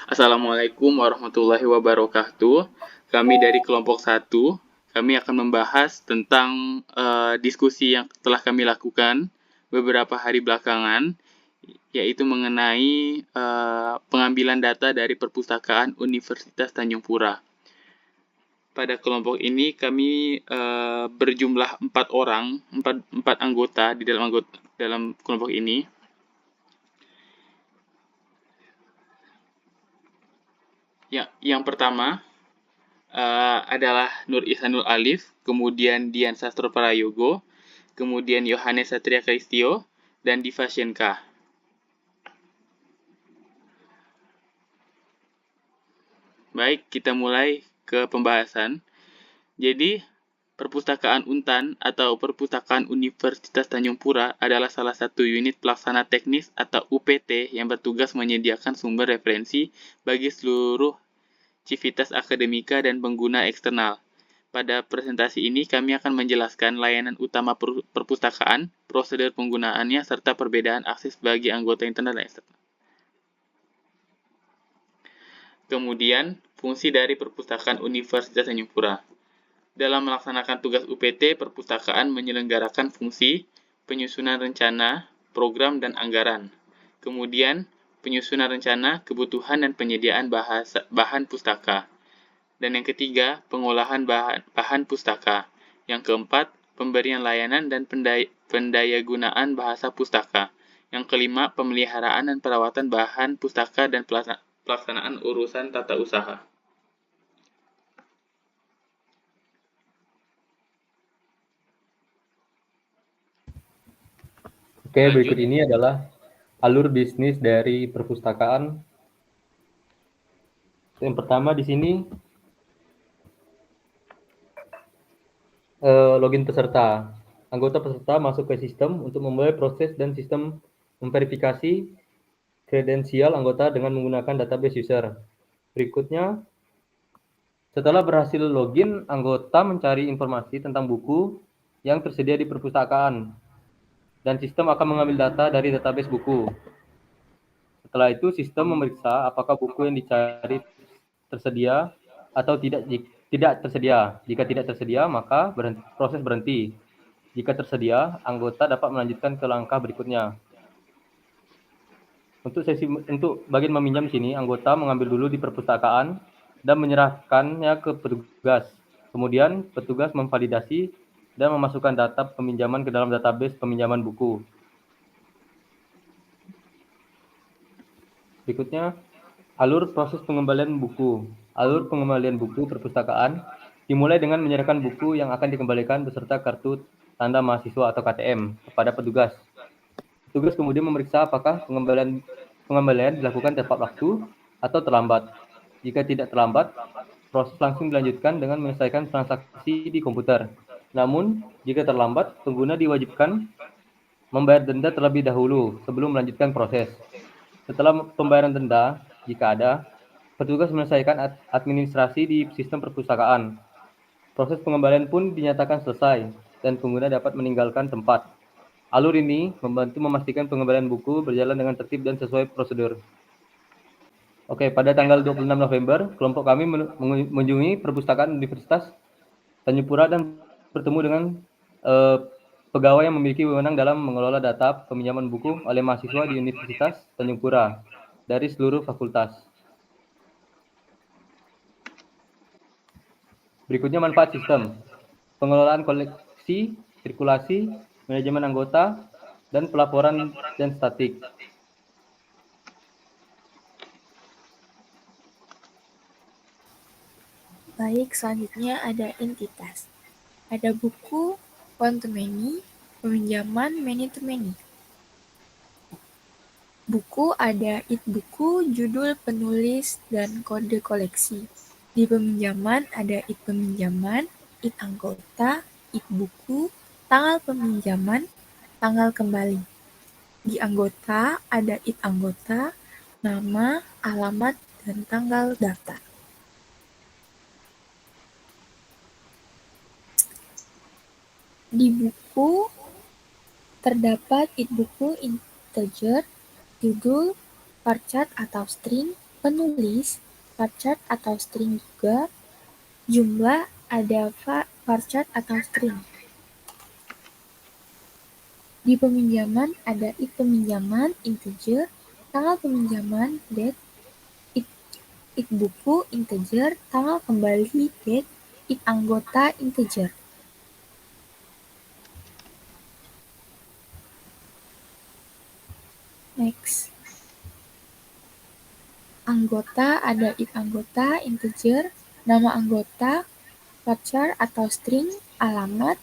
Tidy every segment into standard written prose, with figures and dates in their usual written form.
Assalamualaikum warahmatullahi wabarakatuh. Kami dari kelompok 1, kami akan membahas tentang diskusi yang telah kami lakukan beberapa hari belakangan, yaitu mengenai pengambilan data dari perpustakaan Universitas Tanjung Pura. Pada kelompok ini kami berjumlah 4 anggota di dalam kelompok ini. Yang pertama adalah Nur Ihsanul Alif, kemudian Dian Sastro Prayogo, kemudian Yohanes Satria Kristio, dan Diva Shenka. Baik, kita mulai ke pembahasan. Jadi, Perpustakaan Untan atau Perpustakaan Universitas Tanjung Pura adalah salah satu unit pelaksana teknis atau UPT yang bertugas menyediakan sumber referensi bagi seluruh civitas akademika dan pengguna eksternal. Pada presentasi ini, kami akan menjelaskan layanan utama perpustakaan, prosedur penggunaannya, serta perbedaan akses bagi anggota internal dan eksternal. Kemudian, fungsi dari Perpustakaan Universitas Tanjung Pura. Dalam melaksanakan tugas UPT, perpustakaan menyelenggarakan fungsi penyusunan rencana, program, dan anggaran. Kemudian, penyusunan rencana, kebutuhan, dan penyediaan bahan pustaka. Dan yang ketiga, pengolahan bahan pustaka. Yang keempat, pemberian layanan dan pendayagunaan bahasa pustaka. Yang kelima, pemeliharaan dan perawatan bahan pustaka dan pelaksanaan urusan tata usaha. Oke, berikut ini adalah alur bisnis dari perpustakaan. Yang pertama di sini login peserta. Anggota peserta masuk ke sistem untuk memulai proses dan sistem memverifikasi kredensial anggota dengan menggunakan database user. Berikutnya, setelah berhasil login, anggota mencari informasi tentang buku yang tersedia di perpustakaan, dan sistem akan mengambil data dari database buku. Setelah itu, sistem memeriksa apakah buku yang dicari tersedia atau tidak tersedia. Jika tidak tersedia, maka proses berhenti. Jika tersedia, anggota dapat melanjutkan ke langkah berikutnya. Untuk bagian meminjam sini, anggota mengambil dulu di perpustakaan dan menyerahkannya ke petugas. Kemudian, petugas memvalidasi dan memasukkan data peminjaman ke dalam database peminjaman buku. Berikutnya, alur proses pengembalian buku. Alur pengembalian buku perpustakaan dimulai dengan menyerahkan buku yang akan dikembalikan beserta kartu tanda mahasiswa atau KTM kepada petugas. Petugas kemudian memeriksa apakah pengembalian dilakukan tepat waktu atau terlambat. Jika tidak terlambat, proses langsung dilanjutkan dengan menyelesaikan transaksi di komputer. Namun, jika terlambat, pengguna diwajibkan membayar denda terlebih dahulu sebelum melanjutkan proses. Setelah pembayaran denda, jika ada, petugas menyelesaikan administrasi di sistem perpustakaan. Proses pengembalian pun dinyatakan selesai dan pengguna dapat meninggalkan tempat. Alur ini membantu memastikan pengembalian buku berjalan dengan tertib dan sesuai prosedur. Oke, pada tanggal 26 November, kelompok kami mengunjungi perpustakaan Universitas Tanjung Pura dan bertemu dengan pegawai yang memiliki wewenang dalam mengelola data peminjaman buku oleh mahasiswa di Universitas Tanjung Pura dari seluruh fakultas. Berikutnya manfaat sistem. Pengelolaan koleksi, sirkulasi, manajemen anggota, dan pelaporan dan statik. Baik, selanjutnya ada entitas. Ada buku, one to many, peminjaman many to many. Buku ada id buku, judul, penulis, dan kode koleksi. Di peminjaman ada id peminjaman, id anggota, id buku, tanggal peminjaman, tanggal kembali. Di anggota ada id anggota, nama, alamat, dan tanggal daftar. Di buku terdapat id buku integer, judul, varchar atau string, penulis, varchar atau string juga, jumlah ada varchar atau string. Di peminjaman ada id peminjaman integer, tanggal peminjaman date, id buku integer, tanggal kembali date, id anggota integer. Next. Anggota ada id anggota integer, nama anggota, varchar atau string, alamat,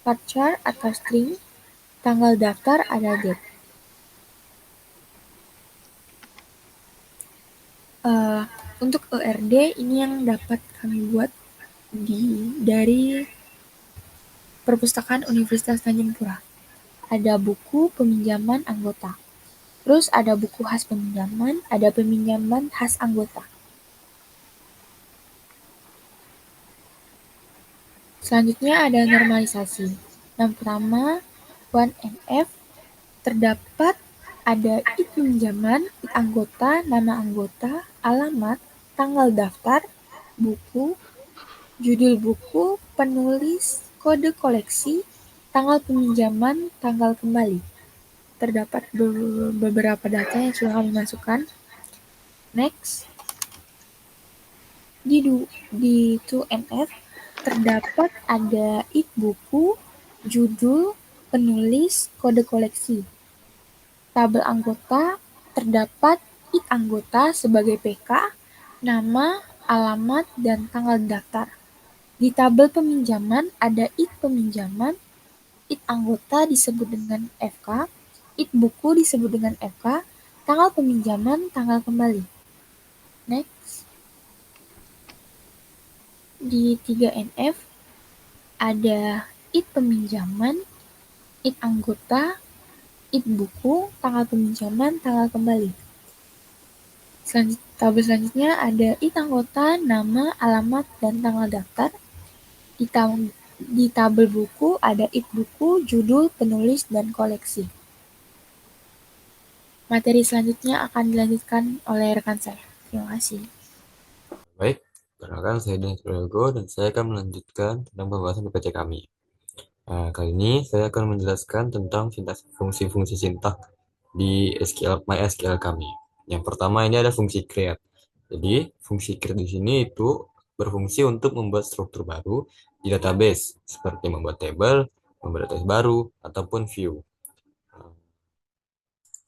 varchar atau string, tanggal daftar ada date. Untuk ERD ini yang dapat kami buat dari Perpustakaan Universitas Tanjung Pura. Ada buku peminjaman anggota. Terus ada buku khas peminjaman, ada peminjaman khas anggota. Selanjutnya ada normalisasi. Yang pertama, 1NF, terdapat ada id pinjaman, id anggota, nama anggota, alamat, tanggal daftar, buku, judul buku, penulis, kode koleksi, tanggal peminjaman, tanggal kembali. Terdapat beberapa data yang sudah kami masukkan. Next. Di 2NF terdapat ada id buku, judul, penulis, kode koleksi. Tabel anggota terdapat id anggota sebagai PK, nama, alamat, dan tanggal daftar. Di tabel peminjaman ada id peminjaman, id anggota disebut dengan FK, id buku disebut dengan FK, tanggal peminjaman, tanggal kembali. Next. Di 3NF ada id peminjaman, id anggota, id buku, tanggal peminjaman, tanggal kembali. Tabel selanjutnya ada id anggota, nama, alamat, dan tanggal daftar. Di tabel buku ada id buku, judul, penulis, dan koleksi. Materi selanjutnya akan dilanjutkan oleh rekan saya. Terima kasih. Baik, perkenalkan saya Denis Prayogo dan saya akan melanjutkan tentang pembahasan PPC kami. Kali ini saya akan menjelaskan tentang fungsi-fungsi sintak di MySQL kami. Yang pertama ini ada fungsi create. Jadi fungsi create di sini itu berfungsi untuk membuat struktur baru di database seperti membuat table, membuat database baru ataupun view.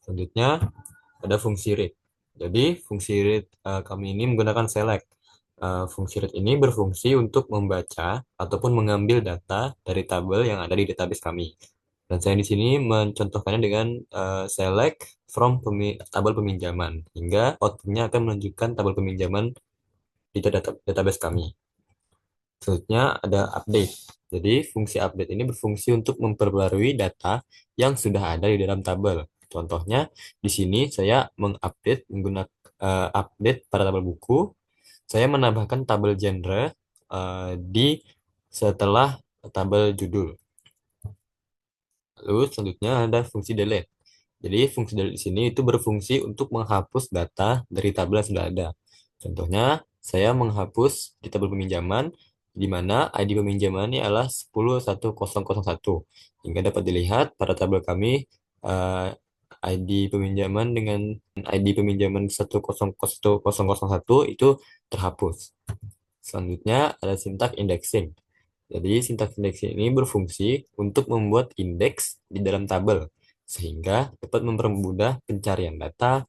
Selanjutnya ada fungsi read. Jadi fungsi read kami ini menggunakan select. Fungsi read ini berfungsi untuk membaca ataupun mengambil data dari tabel yang ada di database kami. Dan saya di sini mencontohkannya dengan select from tabel peminjaman, hingga outputnya akan menunjukkan tabel peminjaman di database kami. Selanjutnya ada update. Jadi fungsi update ini berfungsi untuk memperbarui data yang sudah ada di dalam tabel. Contohnya di sini saya mengupdate menggunakan update pada tabel buku. Saya menambahkan tabel genre di setelah tabel judul. Lalu selanjutnya ada fungsi delete. Jadi fungsi delete di sini itu berfungsi untuk menghapus data dari tabel yang sudah ada. Contohnya saya menghapus di tabel peminjaman di mana ID peminjaman ini adalah 10101 hingga dapat dilihat pada tabel kami ID peminjaman dengan ID peminjaman 10101 itu terhapus. Selanjutnya ada sintak indexing. Jadi sintak indexing ini berfungsi untuk membuat indeks di dalam tabel sehingga dapat mempermudah pencarian data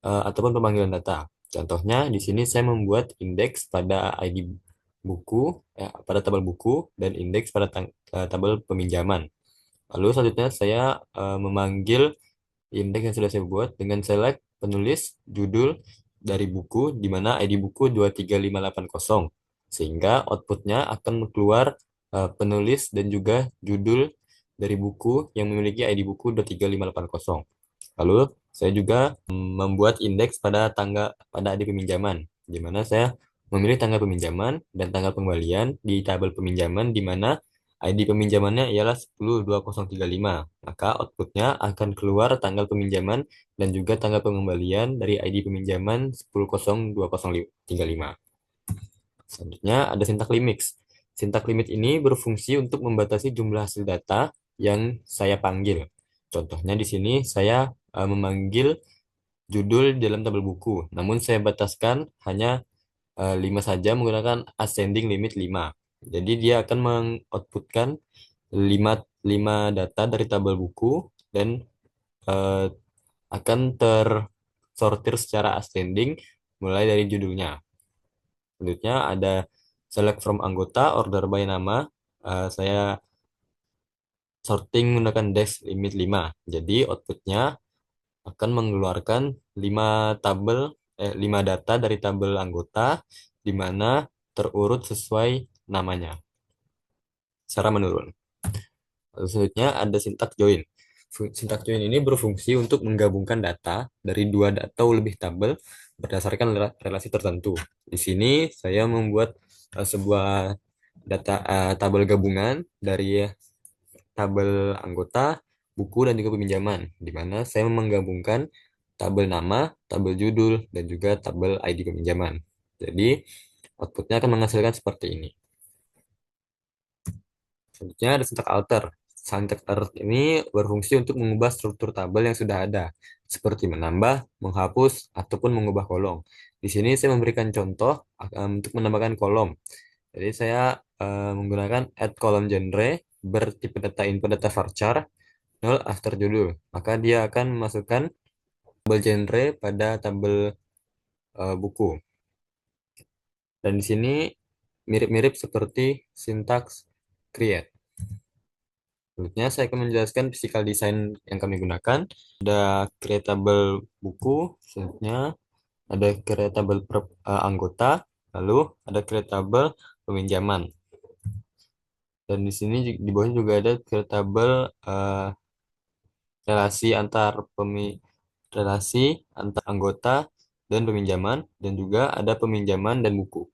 ataupun pemanggilan data. Contohnya di sini saya membuat indeks pada ID buku, pada tabel buku dan indeks pada tabel peminjaman. Lalu selanjutnya saya memanggil indeks yang sudah saya buat dengan select penulis judul dari buku di mana ID buku 23580 sehingga outputnya akan keluar penulis dan juga judul dari buku yang memiliki ID buku 23580. Lalu saya juga membuat indeks pada ID peminjaman di mana saya memilih tanggal peminjaman dan tanggal pengembalian di tabel peminjaman di mana ID peminjamannya ialah 102035. Maka outputnya akan keluar tanggal peminjaman dan juga tanggal pengembalian dari ID peminjaman 10.2035. Selanjutnya ada sintak limit. Sintak limit ini berfungsi untuk membatasi jumlah hasil data yang saya panggil. Contohnya di sini saya memanggil judul dalam tabel buku, namun saya bataskan hanya 5 saja menggunakan ascending limit 5. Jadi dia akan mengoutputkan 5, 5 data dari tabel buku dan eh, akan tersortir secara ascending mulai dari judulnya. Selanjutnya ada select from anggota, order by nama. Saya sorting menggunakan dash limit 5. Jadi outputnya akan mengeluarkan 5 tabel 5 data dari tabel anggota di mana terurut sesuai namanya secara menurun. Lalu selanjutnya ada sintak join. Sintak join ini berfungsi untuk menggabungkan data dari dua atau lebih tabel berdasarkan relasi tertentu. Di sini saya membuat sebuah tabel gabungan dari tabel anggota, buku, dan juga peminjaman, di mana saya menggabungkan tabel nama, tabel judul, dan juga tabel ID peminjaman. Jadi, outputnya akan menghasilkan seperti ini. Selanjutnya ada sintak alter. Sintak alter ini berfungsi untuk mengubah struktur tabel yang sudah ada, seperti menambah, menghapus, ataupun mengubah kolom. Di sini saya memberikan contoh untuk menambahkan kolom. Jadi saya menggunakan add column genre bertipe data input data varchar null after judul. Maka dia akan memasukkan tabel genre pada tabel buku. Dan di sini mirip-mirip seperti sintaks create. Selanjutnya saya akan menjelaskan physical design yang kami gunakan. Ada creatable buku, selanjutnya ada creatable anggota, lalu ada creatable peminjaman. Dan di sini di bawahnya juga ada creatable relasi antar anggota dan peminjaman, dan juga ada peminjaman dan buku.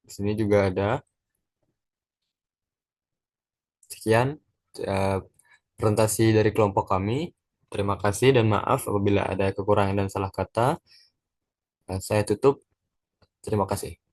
Di sini juga ada. Sekian presentasi dari kelompok kami. Terima kasih dan maaf apabila ada kekurangan dan salah kata. Saya tutup. Terima kasih.